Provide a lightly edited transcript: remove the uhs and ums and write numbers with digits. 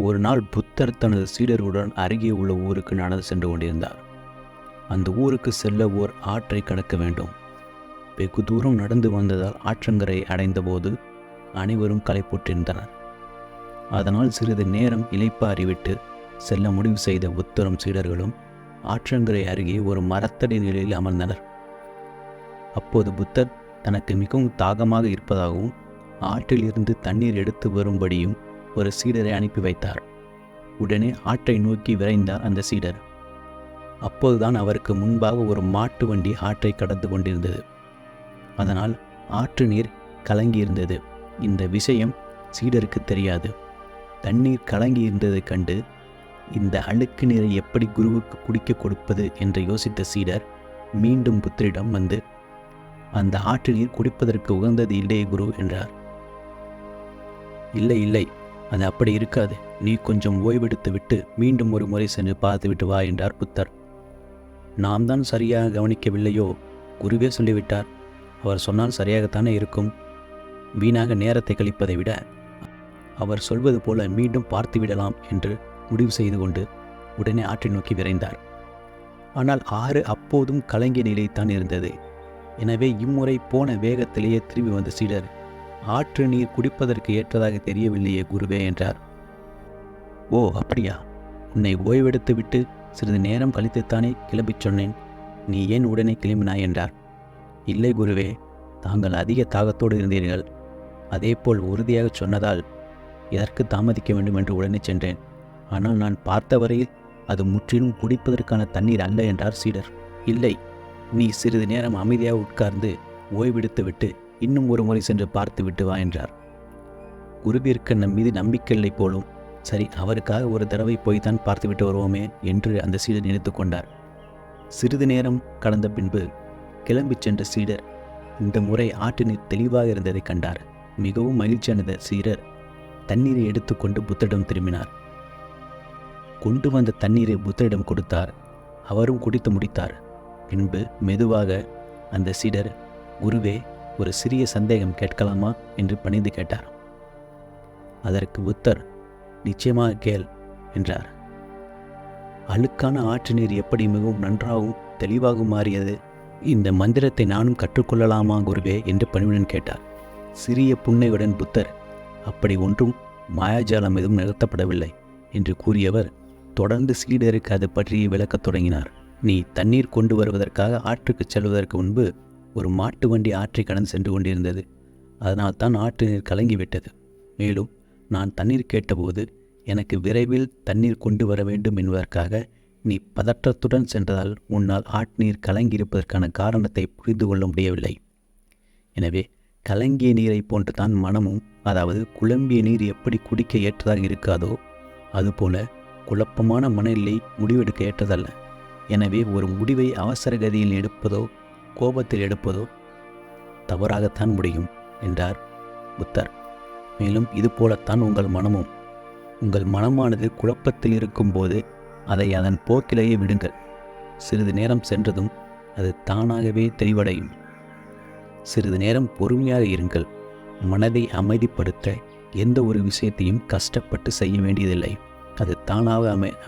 ஒரு நாள் புத்தர் தனது சீடருடன் அருகே உள்ள ஊருக்கு நடந்து சென்று கொண்டிருந்தார். அந்த ஊருக்கு செல்ல ஓர் ஆற்றை கடக்க வேண்டும். வெகு தூரம் நடந்து வந்ததால் ஆற்றங்கரை அடைந்தபோது அனைவரும் களைப்புற்றிருந்தனர். அதனால் சிறிது நேரம் இளைப்பாறிவிட்டு செல்ல முடிவு செய்த புத்தரும் சீடர்களும் ஆற்றங்கரை அருகே ஒரு மரத்தடி நிலையில் அமர்ந்தனர். அப்போது புத்தர் தனக்கு மிகவும் தாகமாக இருப்பதாகவும் ஆற்றில் இருந்து தண்ணீர் எடுத்து வரும்படியும் ஒரு சீடரை அனுப்பி வைத்தார். உடனே ஆற்றை நோக்கி விரைந்தார் அந்த சீடர். அப்போதுதான் அவருக்கு முன்பாக ஒரு மாட்டு வண்டி ஆற்றை கடந்து கொண்டிருந்தது. அதனால் ஆற்று நீர் கலங்கியிருந்தது. இந்த விஷயம் சீடருக்கு தெரியாது. தண்ணீர் கலங்கி இருந்ததைக் கண்டு இந்த அழுக்கு நீரை எப்படி குருவுக்கு குடிக்க கொடுப்பது என்று யோசித்த சீடர் மீண்டும் புத்தரிடம் வந்து, அந்த ஆற்று நீர் குடிப்பதற்கு உகந்தது இல்லையே குரு என்றார். இல்லை இல்லை, அது அப்படி இருக்காது. நீ கொஞ்சம் ஓய்வெடுத்து விட்டு மீண்டும் ஒரு முறை சென்று பார்த்துவிட்டு வா என்றார் புத்தர். நாம் தான் சரியாக கவனிக்கவில்லையோ? குருவே சொல்லிவிட்டார். அவர் சொன்னால் சரியாகத்தானே இருக்கும். வீணாக நேரத்தை கழிப்பதை விட அவர் சொல்வது போல மீண்டும் பார்த்து விடலாம் என்று முடிவு செய்து கொண்டு உடனே ஆற்றை நோக்கி விரைந்தார். ஆனால் ஆறு அப்போதும் கலங்கிய நிலைத்தான் இருந்தது. எனவே இம்முறை போன வேகத்திலேயே திரும்பி வந்த சீடர், ஆற்று நீர் குடிப்பதற்கு ஏற்றதாக தெரியவில்லையே குருவே என்றார். ஓ அப்படியா? உன்னை ஓய்வெடுத்து விட்டு சிறிது நேரம் கழித்துத்தானே கிளம்பிச் சொன்னேன். நீ ஏன் உடனே கிளம்பினாய் என்றார். இல்லை குருவே, தாங்கள் அதிக தாகத்தோடு இருந்தீர்கள். அதேபோல் உறுதியாக சொன்னதால் எதற்கு தாமதிக்க வேண்டும் என்று உடனே சென்றேன். ஆனால் நான் பார்த்த வரையில் அது முற்றிலும் குடிப்பதற்கான தண்ணீர் அல்ல என்றார் சீடர். இல்லை, நீ சிறிது நேரம் அமைதியாக உட்கார்ந்து ஓய்வெடுத்து விட்டு இன்னும் ஒரு முறை சென்று பார்த்து விட்டு வா என்றார். குருவிற்கு நம் மீது நம்பிக்கை இல்லை போலும். சரி, அவருக்காக ஒரு தடவை போய்தான் பார்த்துவிட்டு வருவோமே என்று அந்த சீடர் நினைத்து கொண்டார். சிறிது நேரம் கடந்த பின்பு கிளம்பிச் சென்ற சீடர் இந்த முறை ஆற்று நீர் தெளிவாக இருந்ததை கண்டார். மிகவும் மகிழ்ச்சியானது சீடர் தண்ணீரை எடுத்துக்கொண்டு புத்தரிடம் திரும்பினார். கொண்டு வந்த தண்ணீரை புத்தரிடம் கொடுத்தார். அவரும் குடித்து முடித்தார். பின்பு மெதுவாக அந்த சீடர், குருவே, ஒரு சிறிய சந்தேகம் கேட்கலாமா என்று பணிந்து கேட்டார். அதற்கு புத்தர், நிச்சயமாக கேள் என்றார். அழுக்கான ஆற்று நீர் எப்படி மிகவும் நன்றாகவும் தெளிவாகவும் மாறியது? இந்த மந்திரத்தை நானும் கற்றுக்கொள்ளலாமா குருவே என்று பணிவுடன் கேட்டார். சிறிய புன்னையுடன் புத்தர், அப்படி ஒன்றும் மாயாஜாலம் எதுவும் நிகழ்த்தப்படவில்லை என்று கூறியவர் தொடர்ந்து சீடருக்கு அது பற்றி விளக்கத் தொடங்கினார். நீ தண்ணீர் கொண்டு வருவதற்காக ஆற்றுக்கு செல்வதற்கு முன்பு ஒரு மாட்டு வண்டி ஆற்றை கடந்து சென்று கொண்டிருந்தது. அதனால் தான் ஆற்று நீர் கலங்கிவிட்டது. மேலும் நான் தண்ணீர் கேட்டபோது எனக்கு விரைவில் தண்ணீர் கொண்டு வர வேண்டும் என்பதற்காக நீ பதற்றத்துடன் சென்றதால் உன்னால் ஆற்று நீர் கலங்கியிருப்பதற்கான காரணத்தை புரிந்து கொள்ள முடியவில்லை. எனவே கலங்கிய நீரை போன்று தான் மனமும், அதாவது குழம்பிய நீர் எப்படி குடிக்க ஏற்றதாக இருக்காதோ அதுபோல குழப்பமான மனநிலை முடிவெடுக்க ஏற்றதல்ல. எனவே ஒரு முடிவை அவசர கதியில் எடுப்பதோ கோபத்தில் எடுப்பதோ தவறாகத்தான் முடியும் என்றார் புத்தர். மேலும் இதுபோலத்தான் உங்கள் மனமும். உங்கள் மனமானது குழப்பத்தில் இருக்கும்போது அதை அதன் போக்கிலேயே விடுங்கள். சிறிது நேரம் சென்றதும் அது தானாகவே தெளிவடையும். சிறிது நேரம் பொறுமையாக இருங்கள். மனதை அமைதிப்படுத்த எந்த ஒரு விஷயத்தையும் கஷ்டப்பட்டு செய்ய வேண்டியதில்லை. அது தானாக அமைதியடையும்.